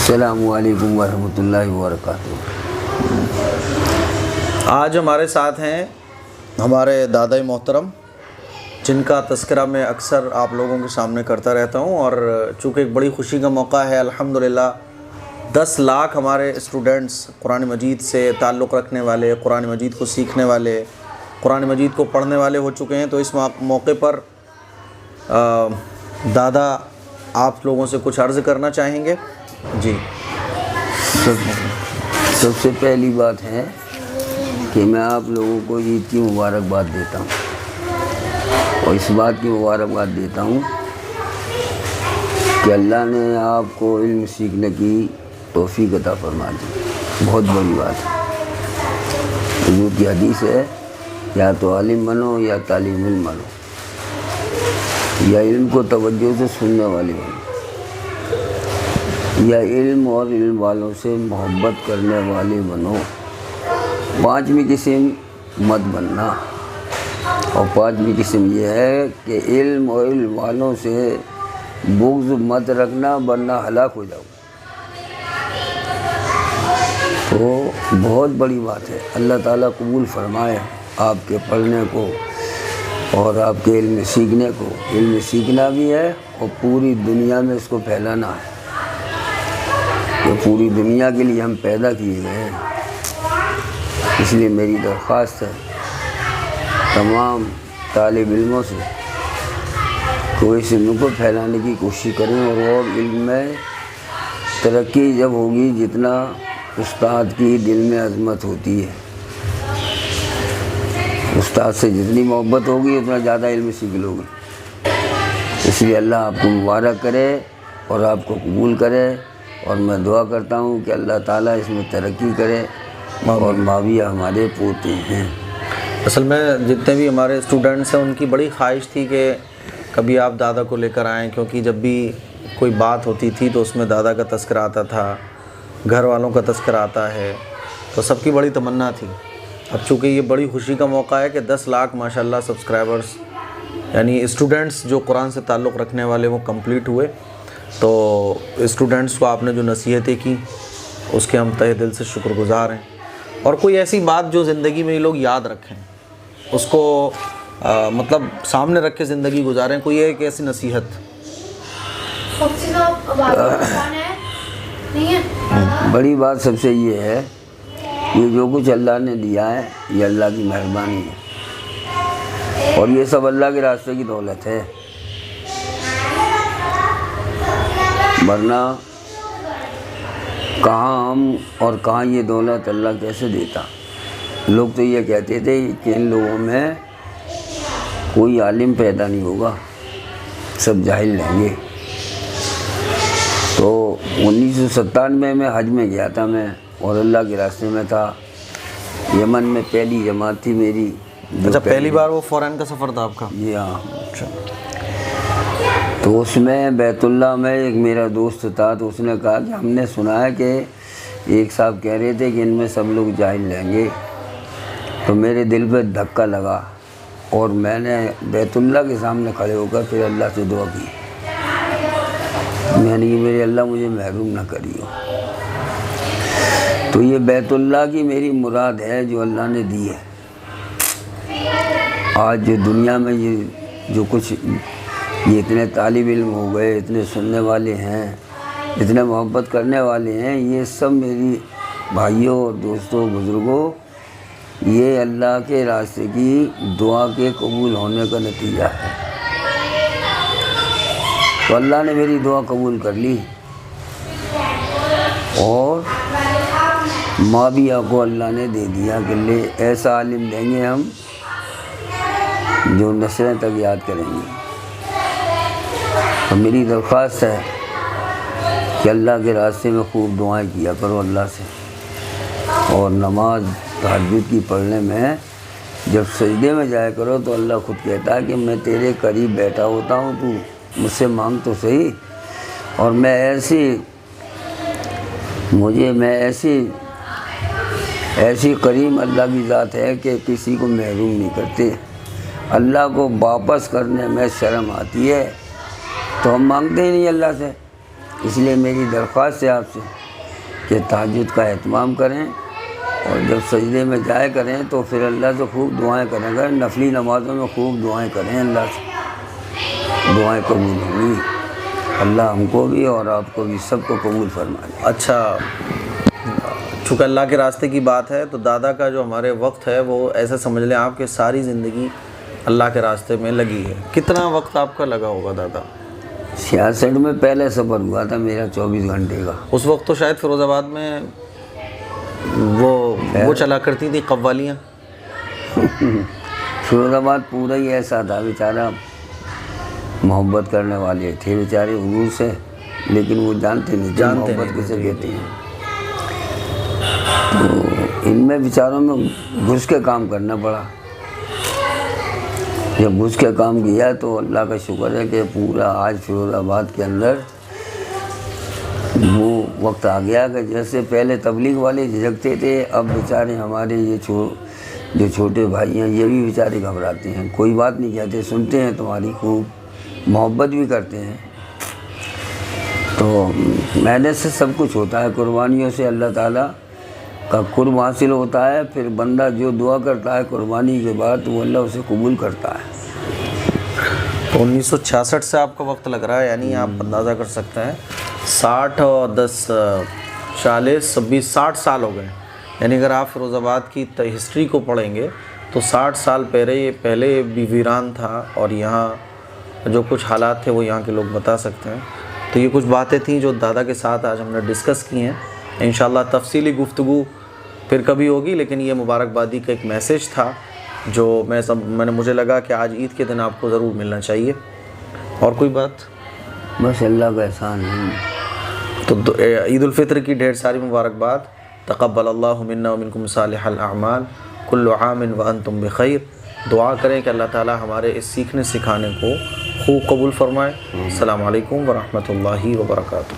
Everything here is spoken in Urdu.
السلام علیکم ورحمۃ اللہ وبرکاتہ۔ آج ہمارے ساتھ ہیں ہمارے دادا محترم، جن کا تذکرہ میں اکثر آپ لوگوں کے سامنے کرتا رہتا ہوں، اور چونکہ ایک بڑی خوشی کا موقع ہے، الحمدللہ 10 لاکھ ہمارے اسٹوڈنٹس قرآن مجید سے تعلق رکھنے والے، قرآن مجید کو سیکھنے والے، قرآن مجید کو پڑھنے والے ہو چکے ہیں۔ تو اس موقع پر دادا آپ لوگوں سے کچھ عرض کرنا چاہیں گے؟ جی، سب سے پہلی بات ہے کہ میں آپ لوگوں کو عید کی مبارکباد دیتا ہوں، اور اس بات کی مبارکباد دیتا ہوں کہ اللہ نے آپ کو علم سیکھنے کی توفیق عطا فرما دی۔ بہت بڑی بات ہے۔ حضور کی حدیث ہے، یا تو عالم بنو یا طالب علم بنو، یا علم کو توجہ سے سننے والے بنو، یا علم اور علم والوں سے محبت کرنے والے بنو۔ پانچویں قسم مت بننا، اور پانچویں قسم یہ ہے کہ علم اور علم والوں سے بغض مت رکھنا، ورنہ ہلاک ہو جاؤ۔ تو بہت بڑی بات ہے، اللہ تعالیٰ قبول فرمائے آپ کے پڑھنے کو اور آپ کے علم سیکھنے کو۔ علم سیکھنا بھی ہے اور پوری دنیا میں اس کو پھیلانا ہے، کہ پوری دنیا کے لیے ہم پیدا کیے گئے ہیں۔ اس لیے میری درخواست ہے تمام طالب علموں سے کہ وہ اس علم کو پھیلانے کی کوشش کریں، اور علم میں ترقی جب ہوگی جتنا استاد کی دل میں عظمت ہوتی ہے، استاد سے جتنی محبت ہوگی اتنا زیادہ علم سیکھ لو گے۔ اس لیے اللہ آپ کو مبارک کرے اور آپ کو قبول کرے، اور میں دعا کرتا ہوں کہ اللہ تعالیٰ اس میں ترقی کرے، اور معاویہ ہمارے پوتے ہیں۔ اصل میں جتنے بھی ہمارے اسٹوڈنٹس ہیں ان کی بڑی خواہش تھی کہ کبھی آپ دادا کو لے کر آئیں، کیونکہ جب بھی کوئی بات ہوتی تھی تو اس میں دادا کا تذکرہ آتا تھا، گھر والوں کا تذکرہ آتا ہے، تو سب کی بڑی تمنا تھی۔ اب چونکہ یہ بڑی خوشی کا موقع ہے کہ 10 لاکھ ماشاءاللہ سبسکرائبرز، یعنی اسٹوڈنٹس جو قرآن سے تعلق رکھنے والے، وہ کمپلیٹ ہوئے۔ تو اسٹوڈنٹس کو آپ نے جو نصیحتیں کی اس کے ہم تہہ دل سے شکر گزار ہیں، اور کوئی ایسی بات جو زندگی میں یہ لوگ یاد رکھیں، اس کو مطلب سامنے رکھ کے زندگی گزاریں، کوئی ایک ایسی نصیحت۔ بڑی بات سب سے یہ ہے، یہ جو کچھ اللہ نے دیا ہے یہ اللہ کی مہربانی ہے، اور یہ سب اللہ کے راستے کی دولت ہے، ورنہ کہاں ہم اور کہاں یہ دولت اللہ کیسے دیتا۔ لوگ تو یہ کہتے تھے کہ ان لوگوں میں کوئی عالم پیدا نہیں ہوگا، سب جاہل رہیں گے۔ تو 1997 میں حج میں گیا تھا میں، اور اللہ کے راستے میں تھا۔ یمن میں پہلی جماعت تھی میری۔ اچھا، پہلی بار وہ فورین کا سفر تھا آپ کا؟ جی ہاں۔ تو اس میں بیت اللہ میں ایک میرا دوست تھا، تو اس نے کہا کہ ہم نے سنا ہے کہ ایک صاحب کہہ رہے تھے کہ ان میں سب لوگ جاہل رہیں گے۔ تو میرے دل پہ دھکا لگا، اور میں نے بیت اللہ کے سامنے کھڑے ہو کر پھر اللہ سے دعا کی، میں نے کہ میرے اللہ مجھے محروم نہ کریو۔ تو یہ بیت اللہ کی میری مراد ہے جو اللہ نے دی ہے۔ آج جو دنیا میں یہ جو کچھ یہ اتنے طالب علم ہو گئے، اتنے سننے والے ہیں، اتنے محبت کرنے والے ہیں، یہ سب میری بھائیوں اور دوستوں بزرگوں، یہ اللہ کے راستے کی دعا کے قبول ہونے کا نتیجہ ہے۔ تو اللہ نے میری دعا قبول کر لی، اور معاویہ کو اللہ نے دے دیا کہ لے ایسا عالم دیں گے ہم جو نسلیں تک یاد کریں گے۔ تو میری درخواست ہے کہ اللہ کے راستے میں خوب دعائیں کیا کرو اللہ سے، اور نماز تہجد کی پڑھنے میں جب سجدے میں جایا کرو تو اللہ خود کہتا ہے کہ میں تیرے قریب بیٹھا ہوتا ہوں، تو مجھ سے مانگ تو صحیح، اور میں ایسی کریم اللہ کی ذات ہے کہ کسی کو محروم نہیں کرتے۔ اللہ کو واپس کرنے میں شرم آتی ہے، تو ہم مانگتے ہی نہیں اللہ سے، اس لیے میری درخواست ہے آپ سے کہ تہجد کا اہتمام کریں، اور جب سجدے میں جائے کریں تو پھر اللہ سے خوب دعائیں کریں، اگر نفلی نمازوں میں خوب دعائیں کریں، اللہ سے دعائیں قبول ہوں گی۔ اللہ ہم کو بھی اور آپ کو بھی سب کو قبول فرمائے۔ اچھا، چونکہ اللہ کے راستے کی بات ہے تو دادا کا جو ہمارے وقت ہے وہ ایسے سمجھ لیں آپ کہ ساری زندگی اللہ کے راستے میں لگی ہے۔ کتنا وقت آپ کا لگا ہوگا دادا؟ 66 میں پہلے سفر ہوا تھا میرا 24 گھنٹے کا۔ اس وقت تو شاید فیروز آباد میں وہ چلا کرتی تھی قوالیاں۔ فیروز آباد پورا ہی ایسا تھا، بیچارہ محبت کرنے والے تھے بیچارے حضور سے، لیکن وہ جانتے نہیں تھے محبت کسے کہتے ہیں۔ تو ان میں بیچاروں میں گھس کے کام کرنا پڑا۔ جب گھس کے کام کیا تو اللہ کا شکر ہے کہ پورا آج فیروز آباد کے اندر وہ وقت آ گیا کہ جیسے پہلے تبلیغ والے جھجکتے تھے، اب بیچارے ہمارے یہ جو چھوٹے بھائی ہیں یہ بھی بیچارے گھبراتے ہیں، کوئی بات نہیں کہتے، سنتے ہیں تمہاری، خوب محبت بھی کرتے ہیں۔ تو محنت سے سب کچھ ہوتا ہے، قربانیوں سے اللہ تعالیٰ کا قرب حاصل ہوتا ہے، پھر بندہ جو دعا کرتا ہے قربانی کے بعد وہ اللہ اسے قبول کرتا ہے۔ تو 1966 سے آپ کا وقت لگ رہا ہے، یعنی آپ اندازہ کر سکتے ہیں 60 اور 10 40 26 60 سال ہو گئے۔ یعنی اگر آپ فیروز آباد کی ہسٹری کو پڑھیں گے تو 60 سال پہلے بھی ویران تھا، اور یہاں جو کچھ حالات تھے وہ یہاں کے لوگ بتا سکتے ہیں۔ تو یہ کچھ باتیں تھیں جو دادا کے ساتھ آج ہم نے ڈسکس کی ہیں۔ انشاءاللہ تفصیلی گفتگو پھر کبھی ہوگی، لیکن یہ مبارکبادی کا ایک میسیج تھا جو مجھے لگا کہ آج عید کے دن آپ کو ضرور ملنا چاہیے۔ اور کوئی بات؟ بس اللہ کا احسان ہے۔ تو عید الفطر کی ڈھیر ساری مبارکباد۔ تقبل اللہ منا ومنکم صالح الاعمال، کل عام وانتم بخیر۔ دعا کریں کہ اللہ تعالی ہمارے اس سیکھنے سکھانے کو خوب قبول فرمائے۔ السلام علیکم ورحمۃ اللہ وبرکاتہ۔